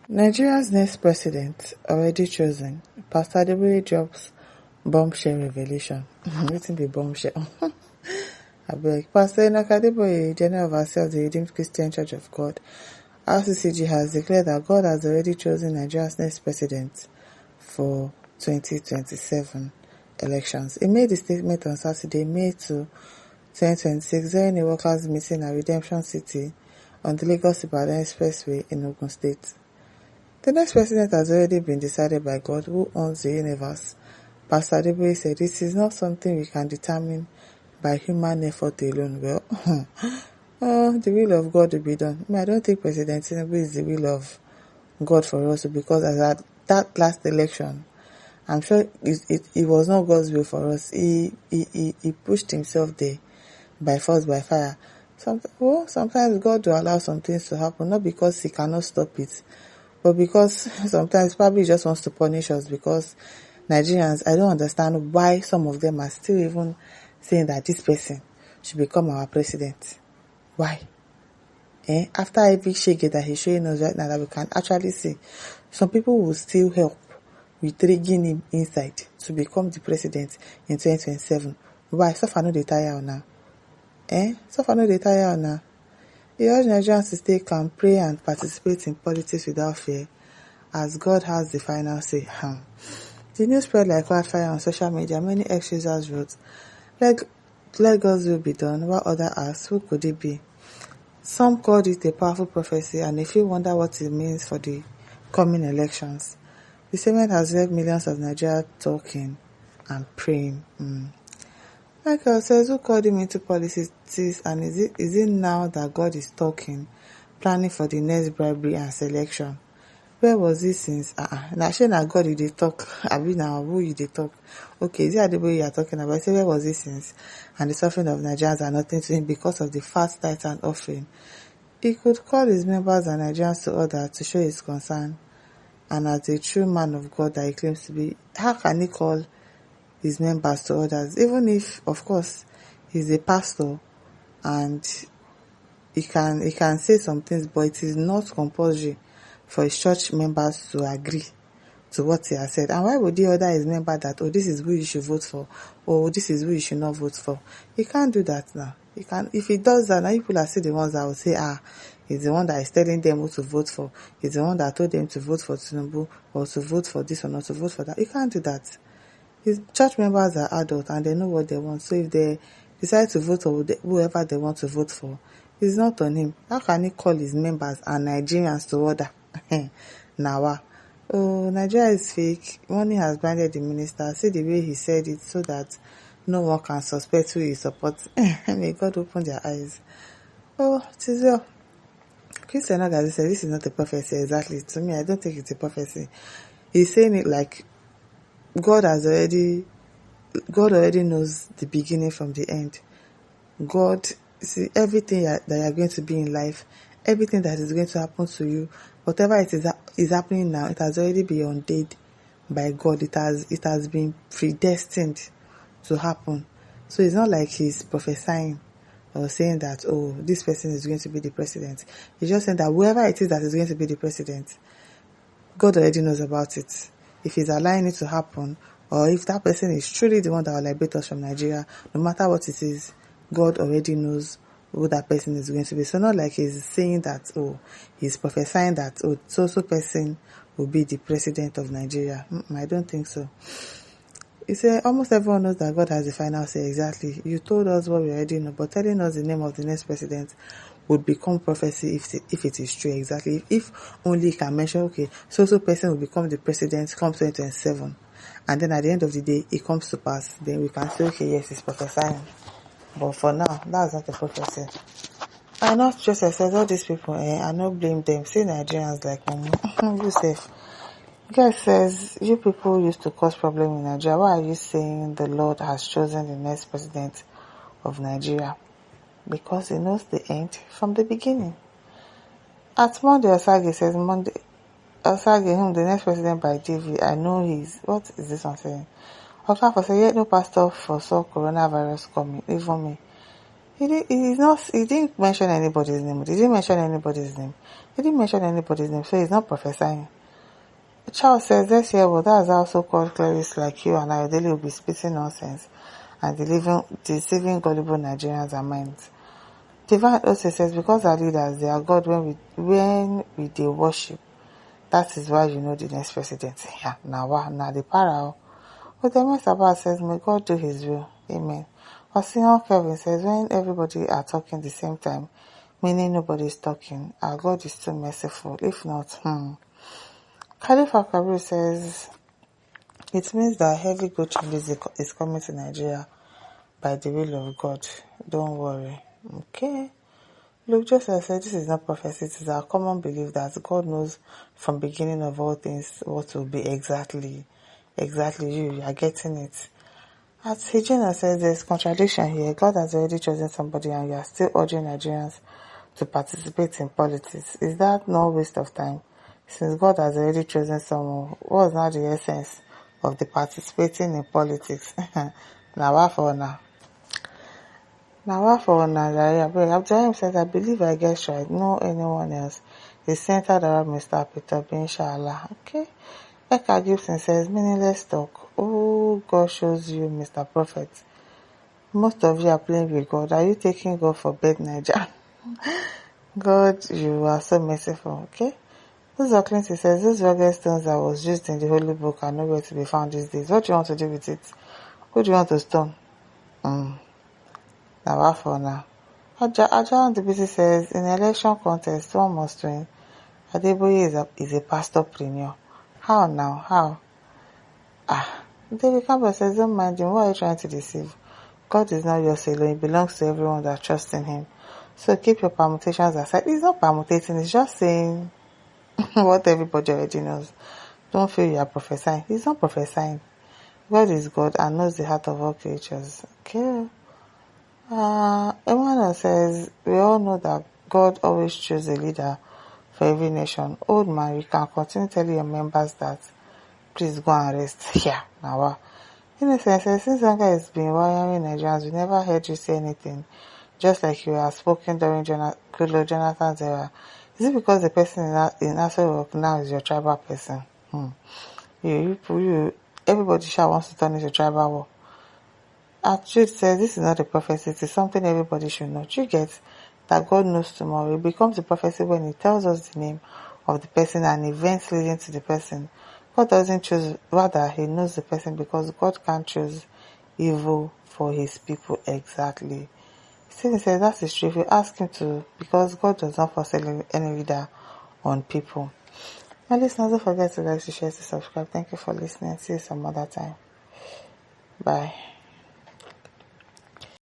Nigeria's next president already chosen. Pastor Adeboye drops bombshell revelation. Wetin be bombshell? Abeg, Pastor Adeboye, General Overseer of the Redeemed Christian Church of God, RCCG, has declared that God has already chosen Nigeria's next president for 2027 elections. He made the statement on Saturday, May 2, 2026, during a workers' meeting at Redemption City on the Lagos-Ibadan Expressway in Ogun State. The next president has already been decided by God, who owns the universe. Pastor Adeboye said, "This is not something we can determine by human effort alone." Well, the will of God will be done. I don't think President Tinubu is the will of God for us, because as at that last election, I'm sure it was not God's will for us. He pushed himself there by force, by fire. Sometimes God will allow some things to happen, not because he cannot stop it, but because sometimes probably he just wants to punish us. Because Nigerians, I don't understand why some of them are still even saying that this person should become our president. Why? After every shege that he's showing us right now that we can actually see, some people will still help with rigging him inside to become the president in 2027. Why? Suffer no dey tire now. Suffer no dey tire now. He urged Nigerians to stay calm, pray and participate in politics without fear, as God has the final say. The news spread like wildfire on social media. Many ex-users wrote, let God's will be done, while others asked, who could it be? Some called it a powerful prophecy, and a few wonder what it means for the coming elections. The statement has left millions of Nigerians talking and praying. Michael says, who called him into politics, and is it now that God is talking, planning for the next bribery and selection? Where was this since? Now shey na God you dey talk, abi na who you dey talk? Okay, is it Adeboye you are talking about? Say, where was this since? And the suffering of Nigerians are nothing to him because of the fast tithe and offering. He could call his members and Nigerians to order to show his concern, and as a true man of God that he claims to be, how can he call his members to others, even if, of course, he's a pastor and he can say some things, but it is not compulsory for his church members to agree to what he has said. And why would he order his member that, this is who you should vote for, or this is who you should not vote for? He can't do that now. He can. If he does that, now people are still the ones that will say, he's the one that is telling them who to vote for. He's the one that told them to vote for Tinubu, or to vote for this or not to vote for that. He can't do that. His church members are adults and they know what they want. So if they decide to vote for whoever they want to vote for, it's not on him. How can he call his members and Nigerians to order? Now, Nigeria is fake. Money has blinded the minister. See the way he said it, so that no one can suspect who he supports. May God open their eyes. It is well. Christian Ogazi said this is not a prophecy exactly. To me, I don't think it's a prophecy. He's saying it like God already knows the beginning from the end. God, see, everything that you are going to be in life, everything that is going to happen to you, whatever it is happening now, it has already been ordained by God. It has been predestined to happen. So it's not like he's prophesying or saying that, this person is going to be the president. He's just saying that whoever it is that is going to be the president, God already knows about it. If he's allowing it to happen, or if that person is truly the one that will liberate us from Nigeria, no matter what it is, God already knows who that person is going to be. So not like he's saying that, he's prophesying that, so person will be the president of Nigeria. I don't think so. He said, almost everyone knows that God has the final say. Exactly. You told us what we already know, but telling us the name of the next president would become prophecy if it is true. Exactly. If only he can mention, so person will become the president come 2027, and then at the end of the day it comes to pass, then we can say, yes, it's prophesying. But for now, that's not a prophecy. And not just I said, all these people, I don't blame them. Say Nigerians like Yusuf. God says, you people used to cause problem in Nigeria. Why are you saying the Lord has chosen the next president of Nigeria? Because he knows the end from the beginning. At Monday, Osage says, Osage, whom the next president by David, I know what is this one saying? Okafor said, yet no pastor foresaw coronavirus coming, even me. He didn't mention anybody's name. Did he mention anybody's name? He didn't mention anybody's name, so he's not prophesying. Charles says, let's hear what that's how so-called clerics like you and I daily will be spitting nonsense and deceiving gullible Nigerians and minds. Divine also says, because our leaders, they are God when we they worship. That is why you know the next president. Yeah, now the para. Odeme Sabah says, may God do his will. Amen. Osino Kevin says, when everybody are talking the same time, meaning nobody is talking, our God is too merciful. If not, Khalifa Kabir says, it means that heavy good changes is coming to Nigeria by the will of God. Don't worry. Okay. Luke Joseph said, this is not prophecy. It is our common belief that God knows from beginning of all things what will be exactly. You are getting it. As Hijina says, there's contradiction here. God has already chosen somebody and you are still urging Nigerians to participate in politics. Is that no waste of time? Since God has already chosen someone, what is now the essence of the participating in politics? Now what for now? Nigeria? But Abdulrahim says, I believe I guess right. No anyone else. It's centered around Mr. Peter, inshallah. Okay. Eka Gibson says, meaningless talk. Oh, God shows you, Mr. Prophet. Most of you are playing with God. Are you taking God for bed, Niger? God, you are so merciful, okay? Uzo Clinton says, those rugged stones that was used in the holy book are nowhere to be found these days. What do you want to do with it? Who do you want to stone? Now, what for now? Aja on the BC says, in election contest, one must win. Adeboye is a pastorpreneur. How now? How? David Campbell says, don't mind him. Why are you trying to deceive? God is not yours alone. It belongs to everyone that trusts in him. So keep your permutations aside. He's not permutating. He's just saying what everybody already knows. Don't feel you are prophesying. He's not prophesying. God is God and knows the heart of all creatures. Okay. Emmanuel says, we all know that God always chooses a leader for every nation. Old man, you can continue telling your members that. Please go and rest here. Now, Innocent says, since Yanga has been wiring Nigerians, we never heard you say anything. Just like you have spoken during Goodluck Jonathan's era. Is it because the person in Asoro now is your tribal person? Everybody wants to turn into tribal war. Jude says, this is not a prophecy, it is something everybody should know. You get that God knows tomorrow. It becomes a prophecy when he tells us the name of the person and events leading to the person. God doesn't choose, rather he knows the person because God can't choose evil for his people exactly. Stephen says that is true if you ask him to, because God does not force any leader on people. My listeners, don't forget to like, to share, to subscribe. Thank you for listening. See you some other time. Bye.